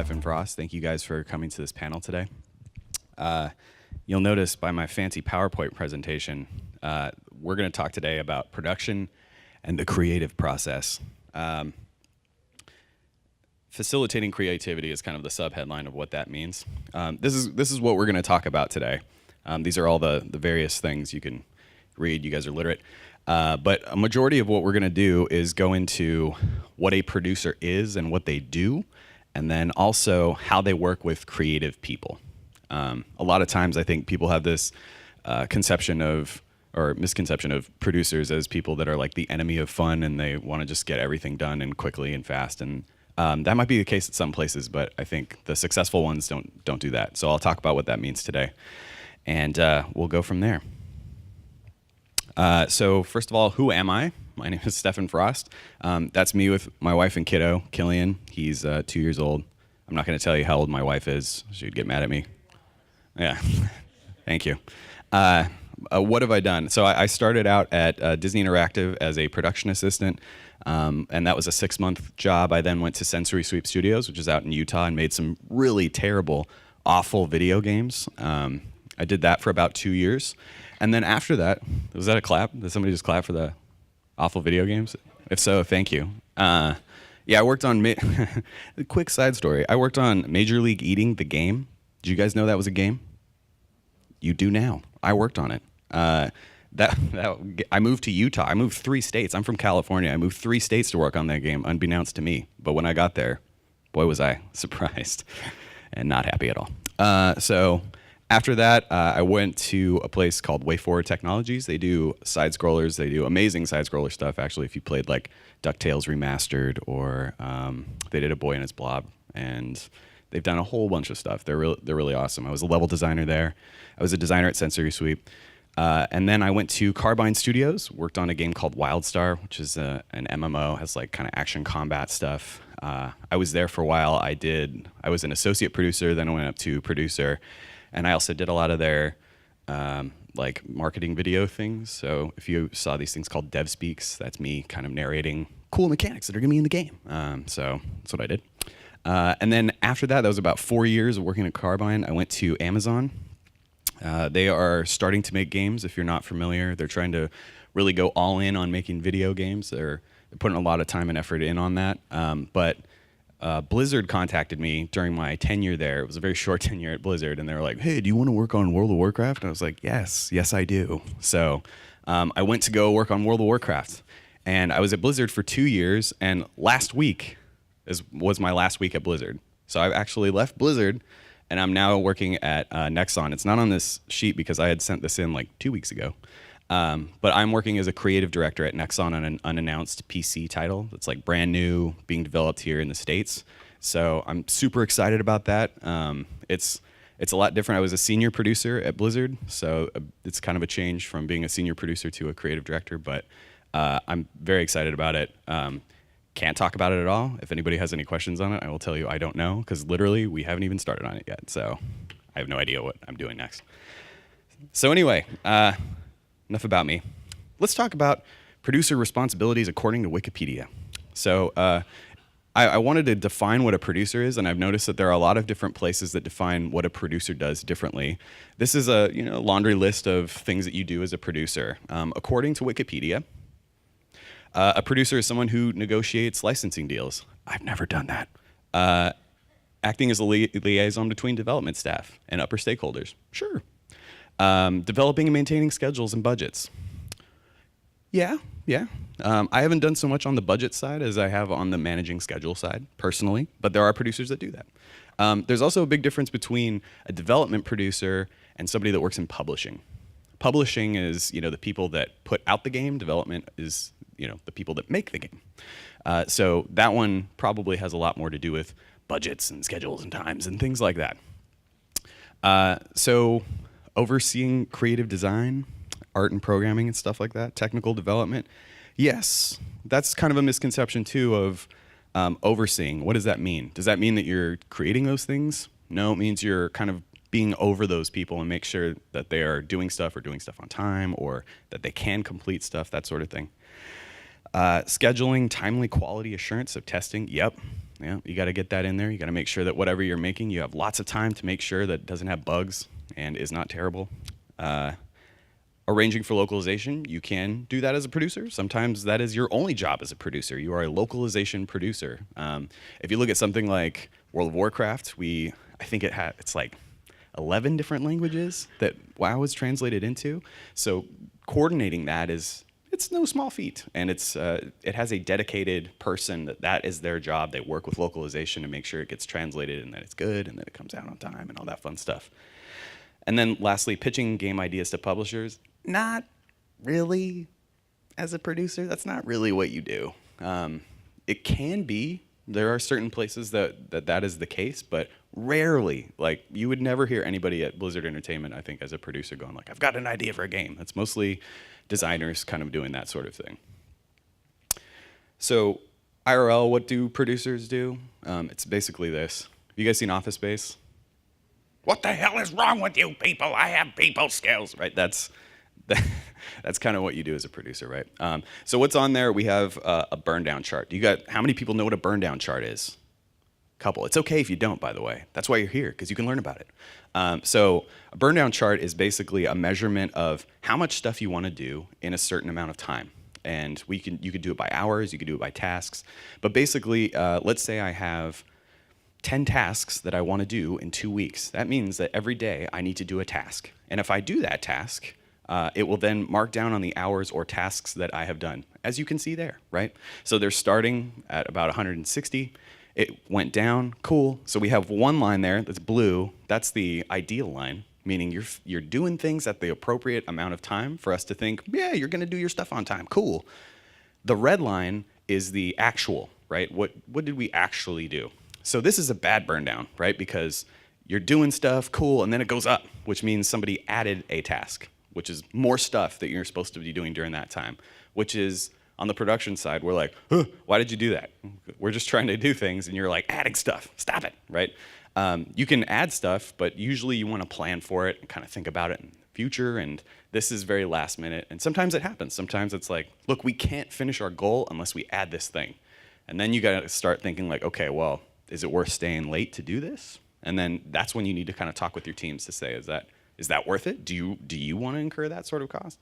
Stephan Frost. Thank you guys for coming to this panel today. You'll notice by my fancy PowerPoint presentation, we're going to talk today about production and the creative process. Facilitating creativity is kind of the subheadline of what that means. This is what we're going to talk about today. These are all the various things you can read. You guys are literate. But a majority of what we're going to do is go into what a producer is and what they do, and then also how they work with creative people. A lot of times I think people have this conception of, or misconception of producers as people that are like the enemy of fun and they want to just get everything done and quickly and fast. And that might be the case at some places, but I think the successful ones don't do that. So I'll talk about what that means today, and we'll go from there. So first of all, who am I? My name is Stephan Frost. That's me with my wife and kiddo, Killian. He's 2 years old. I'm not going to tell you how old my wife is. She'd get mad at me. Yeah, thank you. What have I done? So I started out at Disney Interactive as a production assistant, and that was a 6-month job. I then went to Sensory Sweep Studios, which is out in Utah, and made some really terrible, awful video games. I did that for about 2 years. And then after that, was that a clap? Did somebody just clap for the awful video games? If so, thank you. Yeah, I worked on, a quick side story. I worked on Major League Eating, the game. Did you guys know that was a game? You do now. I worked on it. I moved to Utah. I moved 3 states. I'm from California. I moved 3 states to work on that game, unbeknownst to me. But when I got there, boy, was I surprised and not happy at all. So after that, I went to a place called Way Forward Technologies. They do side-scrollers. They do amazing side-scroller stuff, actually, if you played like DuckTales Remastered, or they did A Boy and His Blob. And they've done a whole bunch of stuff. They're really awesome. I was a level designer there. I was a designer at Sensory Sweep. And then I went to Carbine Studios, worked on a game called WildStar, which is an MMO, has like kind of action combat stuff. I was there for a while. I was an associate producer, then I went up to producer. And I also did a lot of their like marketing video things. So if you saw these things called Dev Speaks, that's me kind of narrating cool mechanics that are going to be in the game. So that's what I did. And then after that was about 4 years of working at Carbine. I went to Amazon. They are starting to make games, if you're not familiar. They're trying to really go all in on making video games. They're putting a lot of time and effort in on that. But Blizzard contacted me during my tenure there. It was a very short tenure at Blizzard, and they were like, hey, do you want to work on World of Warcraft? And I was like, yes, I do. So I went to go work on World of Warcraft. And I was at Blizzard for 2 years, and last week was my last week at Blizzard. So I've actually left Blizzard, and I'm now working at Nexon. It's not on this sheet because I had sent this in like 2 weeks ago. But I'm working as a creative director at Nexon on an unannounced PC title that's like brand new, being developed here in the States. So I'm super excited about that. It's a lot different. I was a senior producer at Blizzard, so it's kind of a change from being a senior producer to a creative director, but I'm very excited about it. Can't talk about it at all. If anybody has any questions on it, I will tell you I don't know, because literally we haven't even started on it yet, so I have no idea what I'm doing next. So anyway, enough about me. Let's talk about producer responsibilities according to Wikipedia. So I wanted to define what a producer is, and I've noticed that there are a lot of different places that define what a producer does differently. This is a laundry list of things that you do as a producer. According to Wikipedia, a producer is someone who negotiates licensing deals. I've never done that. Acting as a liaison between development staff and upper stakeholders. Sure. Developing and maintaining schedules and budgets. Yeah. I haven't done so much on the budget side as I have on the managing schedule side, personally, but there are producers that do that. There's also a big difference between a development producer and somebody that works in publishing. Publishing is, the people that put out the game. Development is, the people that make the game. So that one probably has a lot more to do with budgets and schedules and times and things like that. So overseeing creative design, art and programming and stuff like that, technical development. Yes, that's kind of a misconception too of overseeing. What does that mean? Does that mean that you're creating those things? No, it means you're kind of being over those people and make sure that they are doing stuff or doing stuff on time, or that they can complete stuff, that sort of thing. Scheduling, timely quality assurance of testing. Yep, Yeah, you got to get that in there. You got to make sure that whatever you're making, you have lots of time to make sure that it doesn't have bugs and is not terrible. Arranging for localization, you can do that as a producer. Sometimes that is your only job as a producer. You are a localization producer. If you look at something like World of Warcraft, I think it's like 11 different languages that WoW is translated into. So coordinating that it's no small feat, and it has a dedicated person that is their job. They work with localization to make sure it gets translated and that it's good and that it comes out on time and all that fun stuff. And then lastly, pitching game ideas to publishers. Not really, as a producer, that's not really what you do. It can be. There are certain places that is the case, but rarely. Like, you would never hear anybody at Blizzard Entertainment, I think, as a producer going like, I've got an idea for a game. That's mostly designers kind of doing that sort of thing. So IRL, what do producers do? It's basically this. Have you guys seen Office Space? What the hell is wrong with you people? I have people skills, right? That's kind of what you do as a producer, right? So what's on there? We have a burn down chart. How many people know what a burn down chart is? Couple. It's okay if you don't, by the way. That's why you're here, because you can learn about it. So a burn down chart is basically a measurement of how much stuff you want to do in a certain amount of time. And you could do it by hours, you could do it by tasks. But basically, let's say I have 10 tasks that I want to do in 2 weeks. That means that every day I need to do a task. And if I do that task, it will then mark down on the hours or tasks that I have done, as you can see there, right? So they're starting at about 160. It went down, cool. So we have one line there that's blue. That's the ideal line, meaning you're doing things at the appropriate amount of time for us to think, yeah, you're gonna do your stuff on time, cool. The red line is the actual, right? What did we actually do? So this is a bad burn down, right? Because you're doing stuff, cool, and then it goes up, which means somebody added a task, which is more stuff that you're supposed to be doing during that time, which is on the production side, we're like, huh, why did you do that? We're just trying to do things, and you're like, adding stuff, stop it, right? You can add stuff, but usually you want to plan for it and kind of think about it in the future, and this is very last minute, and sometimes it happens. Sometimes it's like, look, we can't finish our goal unless we add this thing. And then you got to start thinking like, okay, well, is it worth staying late to do this? And then that's when you need to kind of talk with your teams to say, is that worth it? Do you want to incur that sort of cost?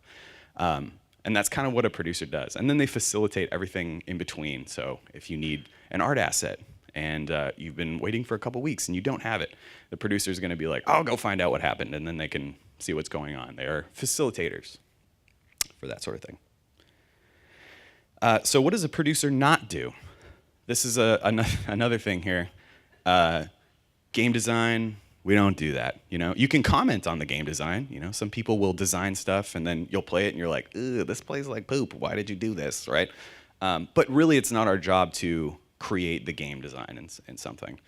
And that's kind of what a producer does. And then they facilitate everything in between. So if you need an art asset and you've been waiting for a couple weeks and you don't have it, the producer is going to be like, I'll go find out what happened, and then they can see what's going on. They are facilitators for that sort of thing. So what does a producer not do? This is another thing here. Game design, we don't do that. You can comment on the game design. Some people will design stuff and then you'll play it and you're like, ugh, this plays like poop. Why did you do this, right? But really, it's not our job to create the game design in something.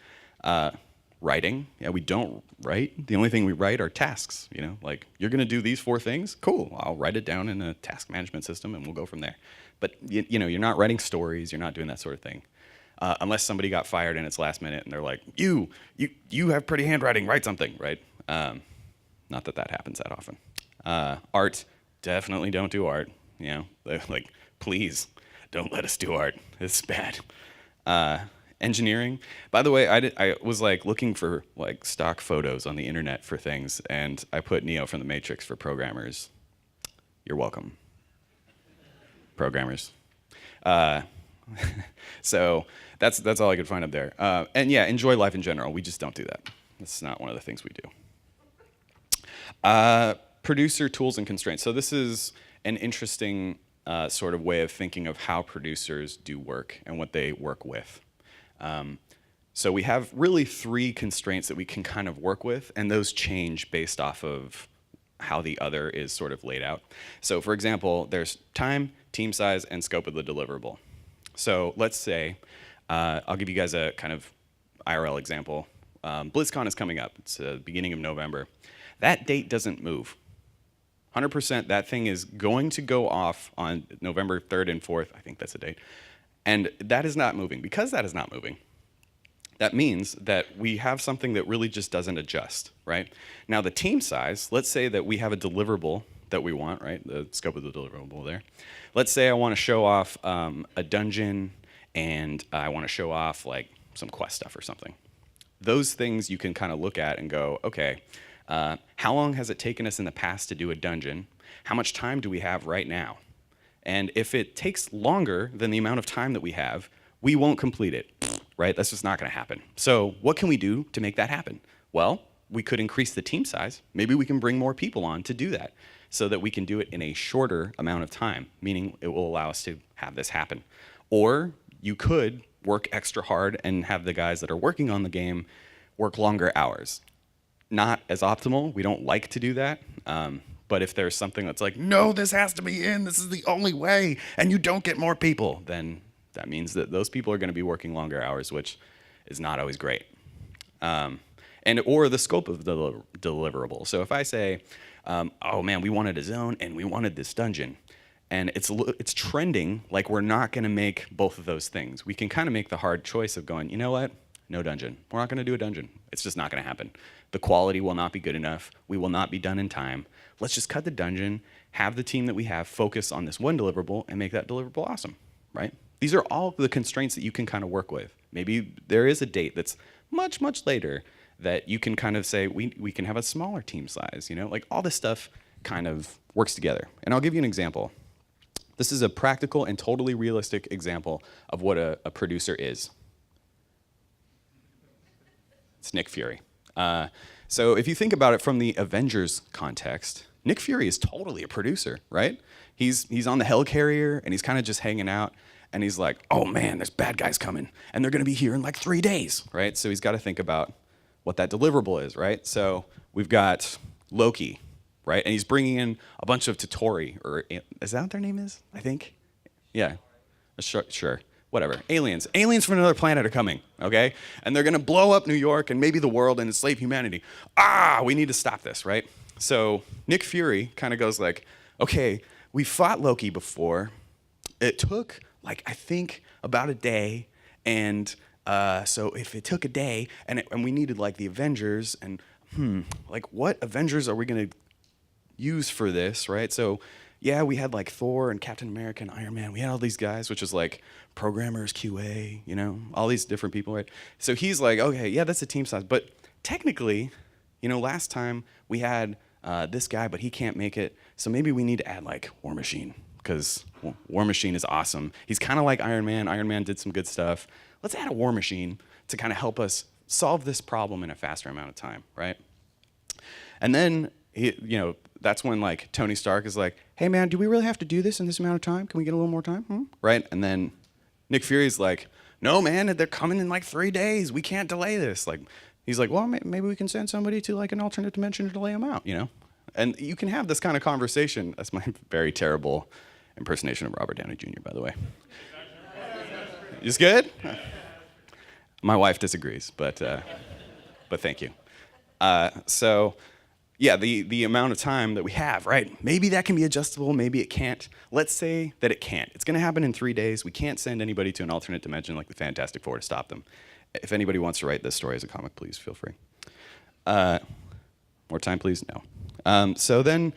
Writing, yeah, we don't write. The only thing we write are tasks. Like, you're gonna do these 4 things. Cool. I'll write it down in a task management system and we'll go from there. But you're not writing stories. You're not doing that sort of thing. Unless somebody got fired and it's last minute and they're like, you have pretty handwriting, write something, right? Not that happens that often. Art, definitely don't do art. Like, please don't let us do art. It's bad. Engineering, by the way, I was like looking for like stock photos on the internet for things, and I put Neo from the Matrix for programmers. You're welcome, programmers. So that's all I could find up there. And yeah, enjoy life in general. We just don't do that. That's not one of the things we do. Producer tools and constraints. So this is an interesting sort of way of thinking of how producers do work and what they work with. So we have really 3 constraints that we can kind of work with, and those change based off of how the other is sort of laid out. So for example, there's time, team size, and scope of the deliverable. So let's say, I'll give you guys a kind of IRL example. BlizzCon is coming up. It's the beginning of November. That date doesn't move. 100%, that thing is going to go off on November 3rd and 4th. I think that's the date. And that is not moving. Because that is not moving, that means that we have something that really just doesn't adjust, right? Now the team size, let's say that we have a deliverable that we want, right? The scope of the deliverable there. Let's say I want to show off a dungeon, and I want to show off like some quest stuff or something. Those things you can kind of look at and go, okay, how long has it taken us in the past to do a dungeon? How much time do we have right now? And if it takes longer than the amount of time that we have, we won't complete it, right? That's just not going to happen. So what can we do to make that happen? Well, we could increase the team size. Maybe we can bring more people on to do that so that we can do it in a shorter amount of time, meaning it will allow us to have this happen. Or you could work extra hard and have the guys that are working on the game work longer hours. Not as optimal. We don't like to do that. But if there's something that's like, no, this has to be in, this is the only way, and you don't get more people, then that means that those people are going to be working longer hours, which is not always great. Or the scope of the deliverable. So if I say, oh man, we wanted a zone and we wanted this dungeon, and it's trending like we're not going to make both of those things, we can kind of make the hard choice of going, you know what? No dungeon. We're not going to do a dungeon. It's just not going to happen. The quality will not be good enough. We will not be done in time. Let's just cut the dungeon, have the team that we have focus on this one deliverable, and make that deliverable awesome, right? These are all the constraints that you can kind of work with. Maybe there is a date that's much, much later that you can kind of say, we can have a smaller team size, like all this stuff kind of works together. And I'll give you an example. This is a practical and totally realistic example of what a producer is. It's Nick Fury. So if you think about it from the Avengers context, Nick Fury is totally a producer, right? He's on the Hellcarrier, and he's kind of just hanging out, and he's like, oh man, there's bad guys coming, and they're going to be here in like 3 days, right? So he's got to think about what that deliverable is, right? So we've got Loki, right? And he's bringing in a bunch of Totori, or is that what their name is, I think? Yeah, sure. Whatever, aliens from another planet are coming, okay? And they're gonna blow up New York and maybe the world and enslave humanity. We need to stop this, right? So Nick Fury kind of goes like, okay, we fought Loki before. It took like, I think about a day. And so if it took a day and we needed like the Avengers and like what Avengers are we gonna use for this, right? So yeah, we had like Thor and Captain America and Iron Man. We had all these guys, which is like programmers, QA, all these different people, right? So he's like, okay, yeah, that's a team size. But technically, last time we had this guy, but he can't make it. So maybe we need to add like War Machine, because War Machine is awesome. He's kind of like Iron Man. Iron Man did some good stuff. Let's add a War Machine to kind of help us solve this problem in a faster amount of time, right? And then, that's when like Tony Stark is like, hey man, do we really have to do this in this amount of time? Can we get a little more time? Right? And then Nick Fury's like, no man, they're coming in like 3 days. We can't delay this. Like, he's like, well, maybe we can send somebody to like an alternate dimension to delay them out, And you can have this kind of conversation. That's my very terrible impersonation of Robert Downey Jr., by the way. Is good? My wife disagrees, but thank you. Yeah, the amount of time that we have, right? Maybe that can be adjustable, maybe it can't. Let's say that it can't. It's gonna happen in 3 days. We can't send anybody to an alternate dimension like the Fantastic Four to stop them. If anybody wants to write this story as a comic, please feel free. More time, please? No. So then,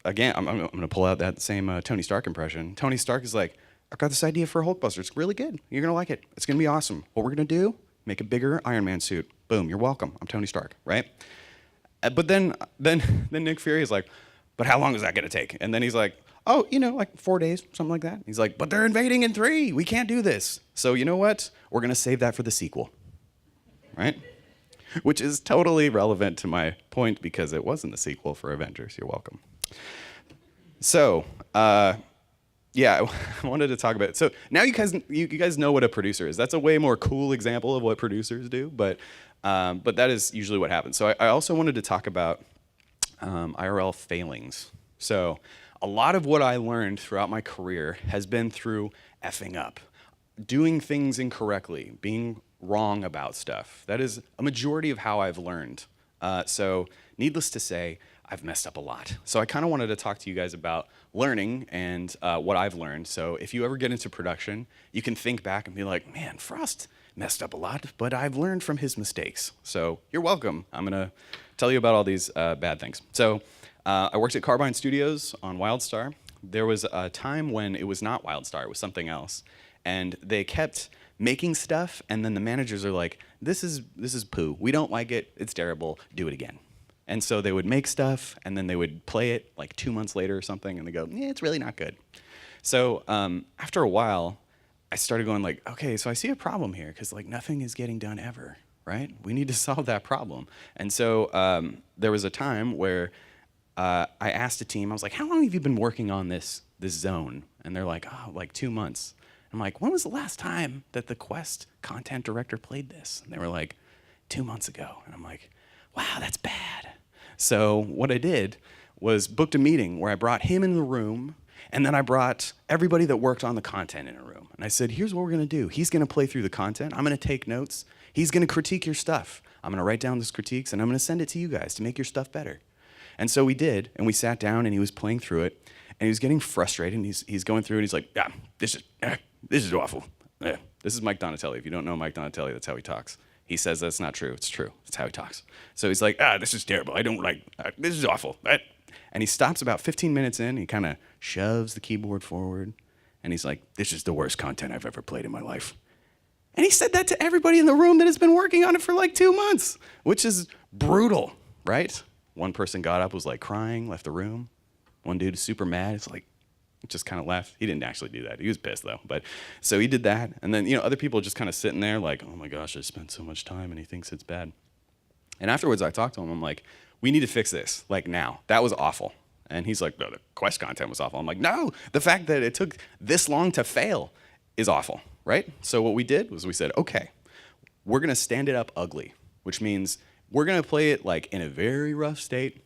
again, I'm gonna pull out that same Tony Stark impression. Tony Stark is like, I've got this idea for a Hulkbuster. It's really good. You're gonna like it. It's gonna be awesome. What we're gonna do, make a bigger Iron Man suit. Boom, you're welcome. I'm Tony Stark, right? But then Nick Fury is like, but how long is that going to take? And then he's like, oh, like 4 days, something like that. He's like, but they're invading in 3. We can't do this. So you know what? We're going to save that for the sequel, right? Which is totally relevant to my point because it wasn't the sequel for Avengers. You're welcome. So, yeah, I wanted to talk about it. So now you guys know what a producer is. That's a way more cool example of what producers do, but that is usually what happens. So I also wanted to talk about IRL failings. So a lot of what I learned throughout my career has been through effing up, doing things incorrectly, being wrong about stuff. That is a majority of how I've learned. So needless to say, I've messed up a lot. So I kind of wanted to talk to you guys about learning and what I've learned. So if you ever get into production, you can think back and be like, man, Frost messed up a lot, but I've learned from his mistakes. So you're welcome. I'm gonna tell you about all these bad things. So I worked at Carbine Studios on WildStar. There was a time when it was not WildStar, it was something else. And they kept making stuff, and then the managers are like, this is poo. We don't like it. It's terrible. Do it again. And so they would make stuff, and then they would play it like 2 months later or something, and they go, yeah, it's really not good. So after a while, I started going like, okay, so I see a problem here, because like nothing is getting done ever, right? We need to solve that problem. And so there was a time where I asked a team, I was like, how long have you been working on this zone? And they're like, oh, like 2 months. I'm like, when was the last time that the Quest content director played this? And they were like, 2 months ago. And I'm like, wow, that's bad. So what I did was booked a meeting where I brought him in the room, and then I brought everybody that worked on the content in a room. And I said, here's what we're gonna do. He's gonna play through the content. I'm gonna take notes. He's gonna critique your stuff. I'm gonna write down those critiques, and I'm gonna send it to you guys to make your stuff better. And so we did, and we sat down, and he was playing through it, and he was getting frustrated, and he's going through it, and he's like, yeah, this is awful. Yeah. This is Mike Donatelli. If you don't know Mike Donatelli, that's how he talks. He says that's not true. It's true. That's how he talks. So he's like, this is terrible. I don't like, this is awful. And he stops about 15 minutes in. He kind of shoves the keyboard forward. And he's like, this is the worst content I've ever played in my life. And he said that to everybody in the room that has been working on it for like 2 months, which is brutal, right? One person got up, was like crying, left the room. One dude is super mad. It's like, just kind of left. He didn't actually do that. He was pissed though. But so he did that. And then, other people just kind of sitting there like, oh my gosh, I spent so much time, and he thinks it's bad. And afterwards I talked to him. I'm like, we need to fix this, like now. That was awful. And he's like, no, the Quest content was awful. I'm like, no, the fact that it took this long to fail is awful, right? So what we did was we said, okay, we're gonna stand it up ugly, which means we're gonna play it like in a very rough state,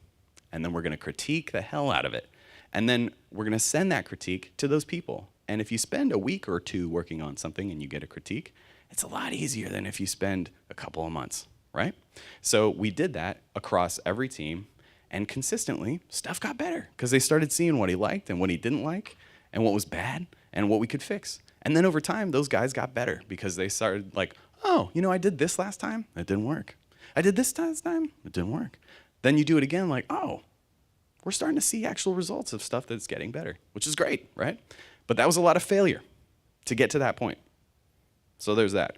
and then we're gonna critique the hell out of it. And then we're gonna send that critique to those people. And if you spend a week or two working on something and you get a critique, it's a lot easier than if you spend a couple of months, right? So we did that across every team, and consistently, stuff got better because they started seeing what he liked and what he didn't like, and what was bad, and what we could fix. And then over time, those guys got better because they started like, oh, I did this last time, it didn't work. I did this last time, it didn't work. Then you do it again, like, oh, we're starting to see actual results of stuff that's getting better, which is great, right? But that was a lot of failure to get to that point. So there's that.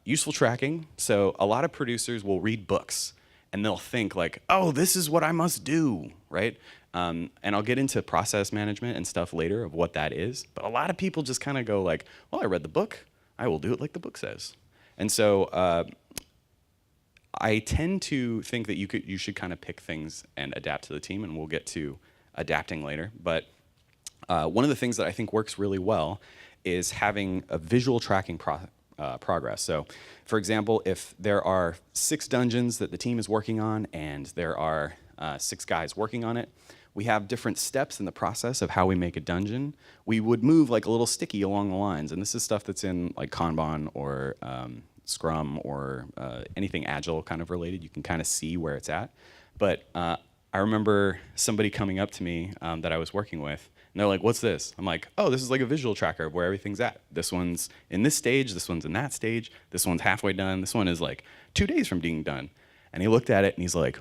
Useful tracking. So a lot of producers will read books, and they'll think like, oh, this is what I must do, right? And I'll get into process management and stuff later of what that is. But a lot of people just kind of go like, well, I read the book. I will do it like the book says. And so I tend to think that you should kind of pick things and adapt to the team, and we'll get to adapting later. But one of the things that I think works really well is having a visual tracking progress. So, for example, if there are 6 dungeons that the team is working on, and there are 6 guys working on it, we have different steps in the process of how we make a dungeon. We would move like a little sticky along the lines, and this is stuff that's in like Kanban or Scrum or anything Agile kind of related. You can kind of see where it's at. But I remember somebody coming up to me that I was working with, and they're like, what's this? I'm like, oh, this is like a visual tracker of where everything's at. This one's in this stage, this one's in that stage, this one's halfway done, this one is like 2 days from being done. And he looked at it and he's like,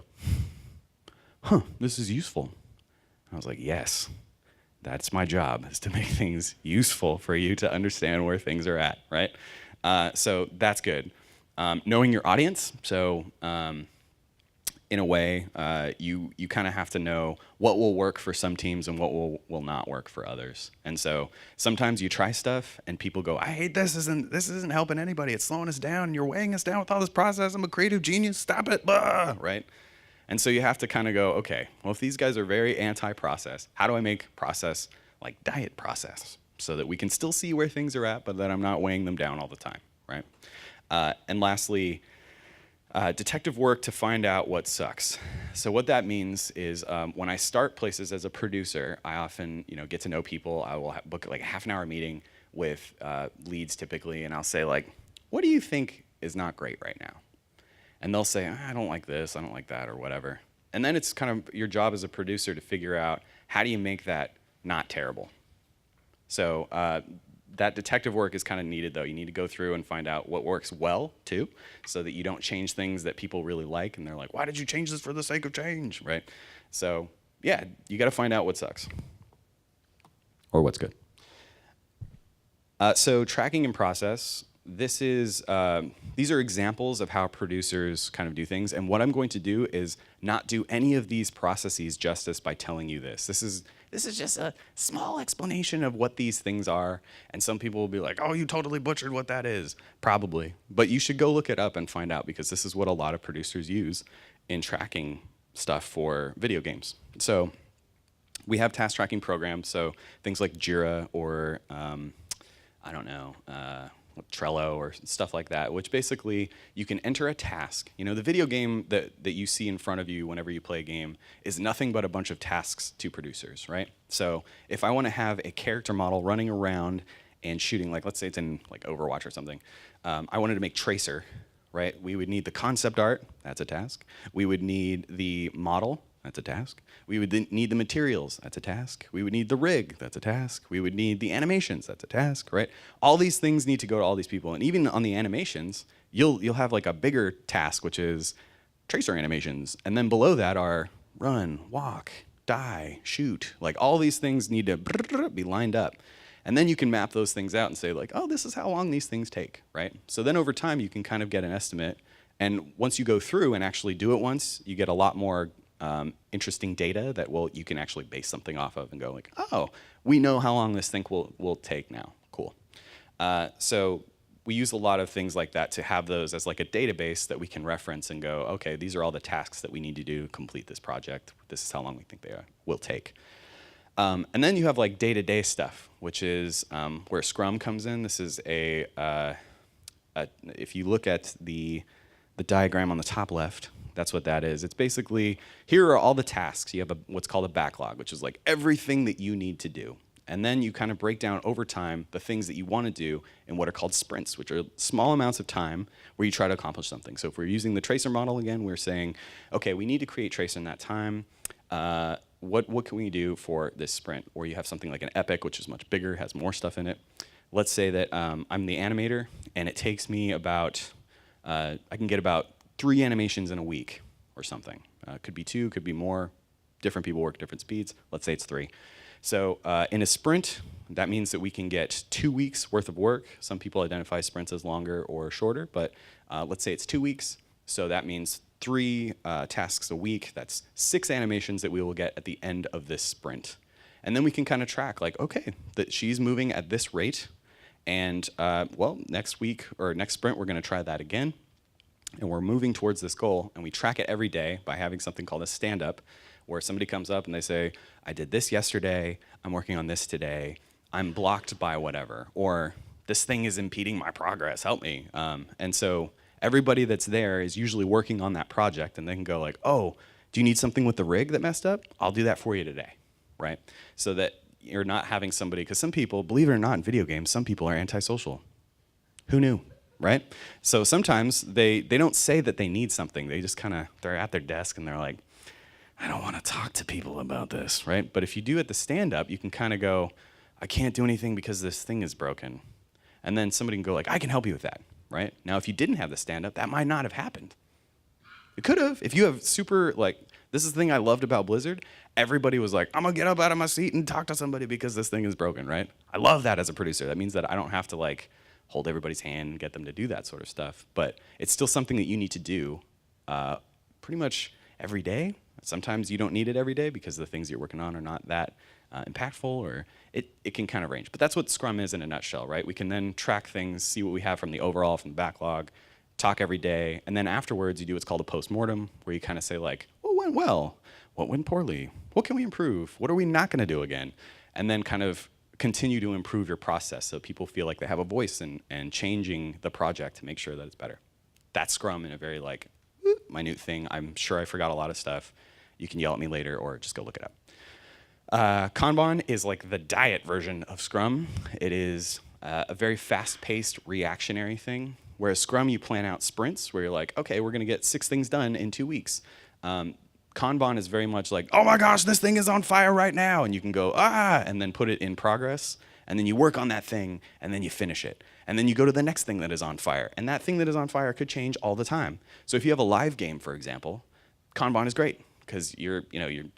huh, this is useful. I was like, yes, that's my job, is to make things useful for you to understand where things are at, right? So that's good. Knowing your audience. So in a way, you kind of have to know what will work for some teams and what will not work for others. And so sometimes you try stuff and people go, I hate this. This isn't helping anybody. It's slowing us down. You're weighing us down with all this process. I'm a creative genius. Stop it. Blah, right? And so you have to kind of go, okay, well, if these guys are very anti-process, how do I make process like diet process so that we can still see where things are at, but that I'm not weighing them down all the time, right? And lastly, detective work to find out what sucks. So what that means is when I start places as a producer, I often get to know people. I will book like a half-an-hour meeting with leads typically, and I'll say like, what do you think is not great right now? And they'll say, I don't like this, I don't like that, or whatever. And then it's kind of your job as a producer to figure out how do you make that not terrible. So that detective work is kind of needed, though. You need to go through and find out what works well, too, so that you don't change things that people really like, and they're like, why did you change this for the sake of change, right? So, yeah, you got to find out what sucks or what's good. So tracking and process, this is, these are examples of how producers kind of do things. And what I'm going to do is not do any of these processes justice by telling you this. This is just a small explanation of what these things are. And some people will be like, oh, you totally butchered what that is. Probably. But you should go look it up and find out, because this is what a lot of producers use in tracking stuff for video games. So we have task tracking programs, so things like Jira or I don't know, Trello or stuff like that, which basically you can enter a task. You know, the video game that you see in front of you whenever you play a game is nothing but a bunch of tasks to producers, right? So if I want to have a character model running around and shooting, like let's say it's in like Overwatch or something, I wanted to make Tracer, right? We would need the concept art, that's a task. We would need the model, that's a task. We would need the materials, that's a task. We would need the rig, that's a task. We would need the animations, that's a task, right? All these things need to go to all these people. And even on the animations, you'll have like a bigger task, which is tracer animations. And then below that are run, walk, die, shoot. Like all these things need to be lined up. And then you can map those things out and say like, oh, this is how long these things take, right? So then over time, you can kind of get an estimate. And once you go through and actually do it once, you get a lot more interesting data that you can actually base something off of and go like, oh, we know how long this thing will take now. Cool. So we use a lot of things like that to have those as like a database that we can reference and go, okay, these are all the tasks that we need to do to complete this project. This is how long we think they will take. And then you have like day-to-day stuff, which is where Scrum comes in. This is if you look at the diagram on the top left, that's what that is. It's basically, here are all the tasks. You have what's called a backlog, which is like everything that you need to do. And then you kind of break down over time the things that you want to do in what are called sprints, which are small amounts of time where you try to accomplish something. So if we're using the tracer model again, we're saying, okay, we need to create tracer in that time. What can we do for this sprint? Or you have something like an epic, which is much bigger, has more stuff in it. Let's say that I'm the animator, and it takes me about, I can get about 3 animations in a week or something. Could be 2, could be more. Different people work different speeds. Let's say it's 3. So in a sprint, that means that we can get 2 weeks worth of work. Some people identify sprints as longer or shorter, but let's say it's 2 weeks. So that means 3 tasks a week. That's 6 animations that we will get at the end of this sprint. And then we can kind of track like, okay, that she's moving at this rate. And well, next week or next sprint, we're going to try that again. And we're moving towards this goal, and we track it every day by having something called a stand-up, where somebody comes up and they say, I did this yesterday, I'm working on this today, I'm blocked by whatever, or this thing is impeding my progress, help me. And so everybody that's there is usually working on that project, and they can go like, oh, do you need something with the rig that messed up? I'll do that for you today, right? So that you're not having somebody, because some people, believe it or not, in video games, some people are antisocial. Who knew? Right? So sometimes they don't say that they need something. They just kind of, they're at their desk and they're like, I don't want to talk to people about this, right? But if you do at the stand-up, you can kind of go, I can't do anything because this thing is broken. And then somebody can go like, I can help you with that, right? Now, if you didn't have the stand-up, that might not have happened. It could have. If you have super, like, this is the thing I loved about Blizzard. Everybody was like, I'm going to get up out of my seat and talk to somebody because this thing is broken, right? I love that as a producer. That means that I don't have to, like, hold everybody's hand and get them to do that sort of stuff. But it's still something that you need to do pretty much every day. Sometimes you don't need it every day because the things you're working on are not that impactful, or it can kind of range. But that's what Scrum is in a nutshell, right? We can then track things, see what we have from the overall, from the backlog, talk every day, and then afterwards you do what's called a postmortem, where you kind of say like, what went well? What went poorly? What can we improve? What are we not going to do again? And then kind of continue to improve your process so people feel like they have a voice and changing the project to make sure that it's better. That's Scrum in a very like minute thing. I'm sure I forgot a lot of stuff. You can yell at me later or just go look it up. Kanban is like the diet version of Scrum. It is a very fast-paced reactionary thing, whereas Scrum you plan out sprints where you're like, okay, we're going to get 6 things done in 2 weeks. Kanban is very much like, oh my gosh, this thing is on fire right now. And you can go, and then put it in progress. And then you work on that thing, and then you finish it. And then you go to the next thing that is on fire. And that thing that is on fire could change all the time. So if you have a live game, for example, Kanban is great. Because you're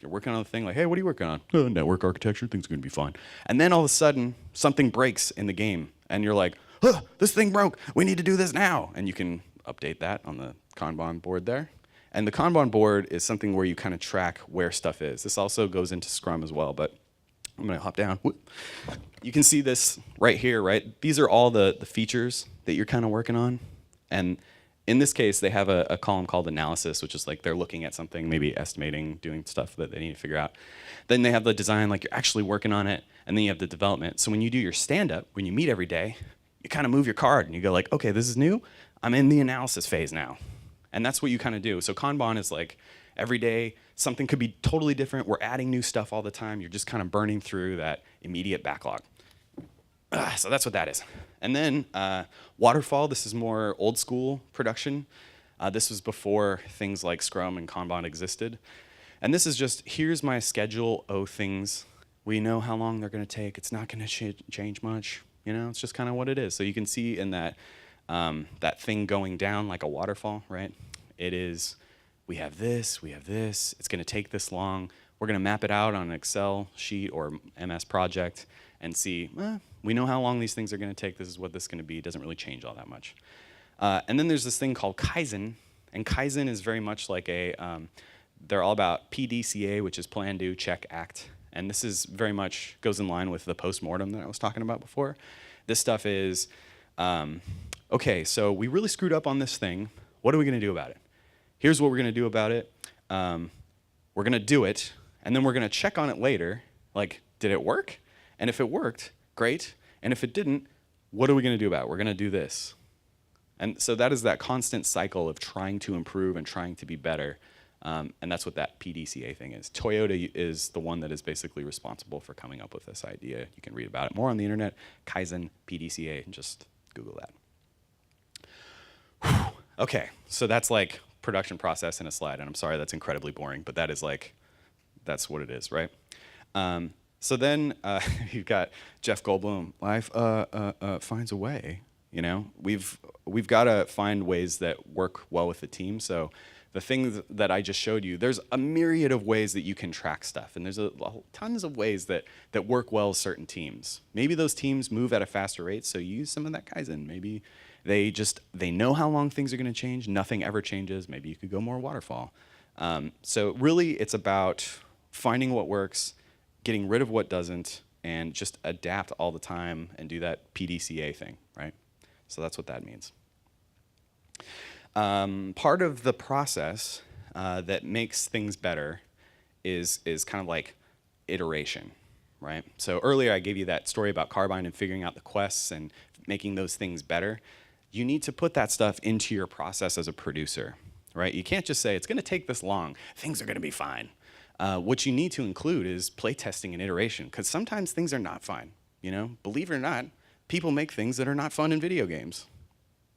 working on the thing like, hey, what are you working on? Network architecture, things are going to be fine. And then all of a sudden, something breaks in the game. And you're like, huh, this thing broke. We need to do this now. And you can update that on the Kanban board there. And the Kanban board is something where you kind of track where stuff is. This also goes into Scrum as well, but I'm gonna hop down. Whoop. You can see this right here, right? These are all the features that you're kind of working on. And in this case, they have a column called analysis, which is like they're looking at something, maybe estimating, doing stuff that they need to figure out. Then they have the design, like you're actually working on it. And then you have the development. So when you do your stand-up, when you meet every day, you kind of move your card and you go like, okay, this is new. I'm in the analysis phase now. And that's what you kind of do. So Kanban is like every day, something could be totally different. We're adding new stuff all the time. You're just kind of burning through that immediate backlog. So that's what that is. And then waterfall, this is more old school production. This was before things like Scrum and Kanban existed. And this is just, here's my schedule, things. We know how long they're gonna take. It's not gonna change much. You know, it's just kind of what it is. So you can see in that, that thing going down like a waterfall, right? It is, we have this, it's gonna take this long. We're gonna map it out on an Excel sheet or MS project and see, we know how long these things are gonna take. This is what this is gonna be. It doesn't really change all that much. And then there's this thing called Kaizen. And Kaizen is very much like they're all about PDCA, which is plan, do, check, act. And this is very much goes in line with the postmortem that I was talking about before. This stuff is, okay, so we really screwed up on this thing. What are we gonna do about it? Here's what we're gonna do about it. We're gonna do it, and then we're gonna check on it later. Like, did it work? And if it worked, great. And if it didn't, what are we gonna do about it? We're gonna do this. And so that is that constant cycle of trying to improve and trying to be better. And that's what that PDCA thing is. Toyota is the one that is basically responsible for coming up with this idea. You can read about it more on the internet. Kaizen, PDCA, and just Google that. Whew. Okay, so that's like production process in a slide. And I'm sorry, that's incredibly boring, but that is like, that's what it is, right? So then you've got Jeff Goldblum. Life finds a way. You know, we've got to find ways that work well with the team. So the things that I just showed you, there's a myriad of ways that you can track stuff. And there's tons of ways that work well with certain teams. Maybe those teams move at a faster rate, so you use some of that Kaizen. Maybe they know how long things are going to change. Nothing ever changes. Maybe you could go more waterfall. So really, it's about finding what works, getting rid of what doesn't, and just adapt all the time and do that PDCA thing, right? So that's what that means. Part of the process that makes things better is kind of like iteration, right? So earlier I gave you that story about Carbine and figuring out the quests and making those things better. You need to put that stuff into your process as a producer, right? You can't just say, it's gonna take this long, things are gonna be fine. What you need to include is playtesting and iteration, because sometimes things are not fine, you know? Believe it or not, people make things that are not fun in video games.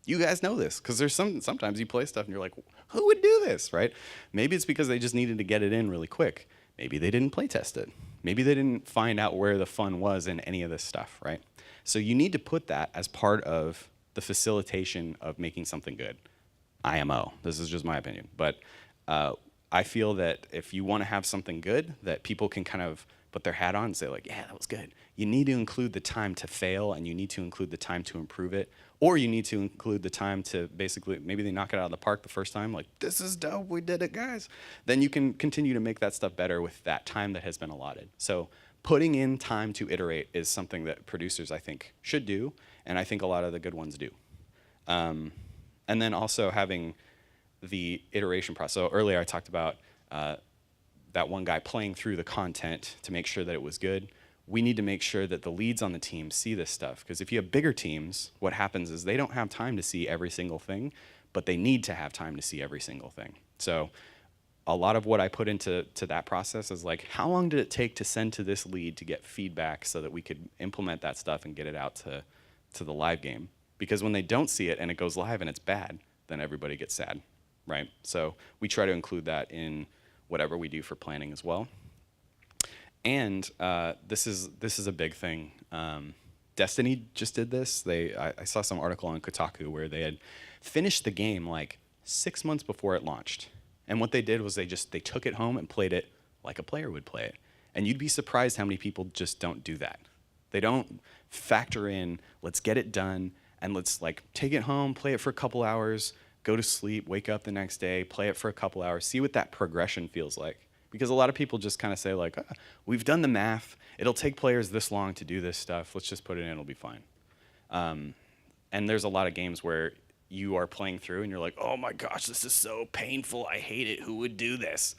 You guys know this, because there's sometimes you play stuff and you're like, who would do this, right? Maybe it's because they just needed to get it in really quick. Maybe they didn't play test it. Maybe they didn't find out where the fun was in any of this stuff, right? So you need to put that as part of the facilitation of making something good. IMO, this is just my opinion. But I feel that if you want to have something good that people can kind of put their hat on and say like, yeah, that was good. You need to include the time to fail, and you need to include the time to improve it. Or you need to include the time to basically, maybe they knock it out of the park the first time, like, this is dope, we did it, guys. Then you can continue to make that stuff better with that time that has been allotted. So putting in time to iterate is something that producers, I think, should do, and I think a lot of the good ones do. And then also having the iteration process. So earlier I talked about that one guy playing through the content to make sure that it was good. We need to make sure that the leads on the team see this stuff, because if you have bigger teams, what happens is they don't have time to see every single thing, but they need to have time to see every single thing. So a lot of what I put into that process is like, how long did it take to send to this lead to get feedback so that we could implement that stuff and get it out to the live game? Because when they don't see it and it goes live and it's bad, then everybody gets sad, right? So we try to include that in whatever we do for planning as well. And this is a big thing. Destiny just did this. I saw some article on Kotaku where they had finished the game like 6 months before it launched. And what they did was they took it home and played it like a player would play it. And you'd be surprised how many people just don't do that. They don't factor in, let's get it done, and let's like take it home, play it for a couple hours, go to sleep, wake up the next day, play it for a couple hours, see what that progression feels like. Because a lot of people just kind of say like, we've done the math, it'll take players this long to do this stuff, let's just put it in, it'll be fine. And there's a lot of games where you are playing through and you're like, oh my gosh, this is so painful, I hate it, who would do this?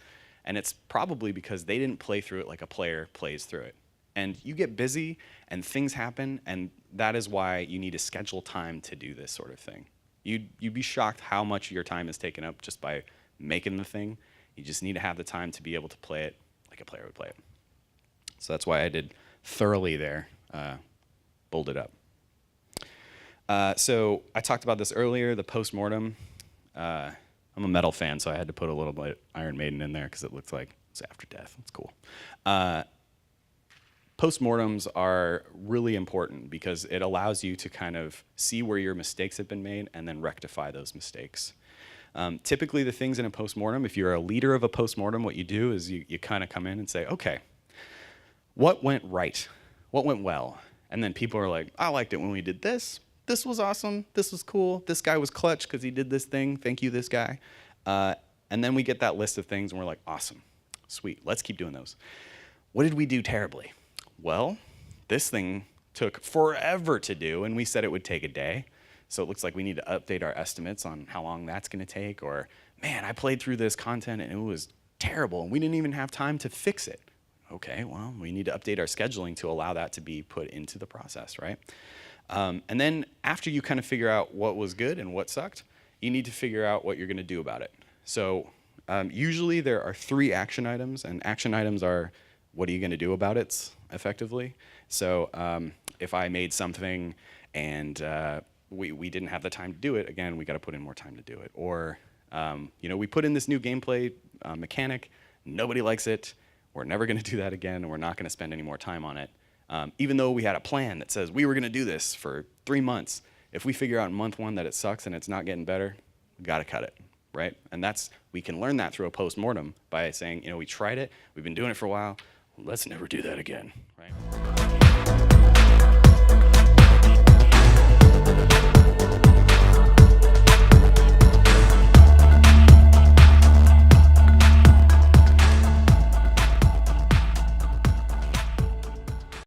And it's probably because they didn't play through it like a player plays through it. And you get busy and things happen, and that is why you need to schedule time to do this sort of thing. You'd be shocked how much of your time is taken up just by making the thing. You just need to have the time to be able to play it like a player would play it. So that's why I did thoroughly there, bolded up. So I talked about this earlier, the post-mortem. I'm a metal fan, so I had to put a little bit Iron Maiden in there because it looks like it's after death. It's cool. Postmortems are really important because it allows you to kind of see where your mistakes have been made and then rectify those mistakes. Typically, the things in a postmortem, if you're a leader of a postmortem, what you do is you kind of come in and say, okay, what went right? What went well? And then people are like, I liked it when we did this. This was awesome. This was cool. This guy was clutch because he did this thing. Thank you, this guy. And then we get that list of things and we're like, awesome, sweet, let's keep doing those. What did we do terribly? Well, this thing took forever to do, and we said it would take a day. So it looks like we need to update our estimates on how long that's going to take. Or, man, I played through this content and it was terrible, and we didn't even have time to fix it. Okay, well, we need to update our scheduling to allow that to be put into the process, right? And then after you kind of figure out what was good and what sucked, you need to figure out what you're going to do about it. So usually there are 3 action items, and action items are, what are you going to do about it, effectively? So if I made something and we didn't have the time to do it, again, we got to put in more time to do it. Or we put in this new gameplay mechanic, nobody likes it, we're never going to do that again, and we're not going to spend any more time on it. Even though we had a plan that says we were going to do this for 3 months, if we figure out in month 1 that it sucks and it's not getting better, we got to cut it, right? And we can learn that through a post-mortem by saying, we tried it, we've been doing it for a while, let's never do that again, right?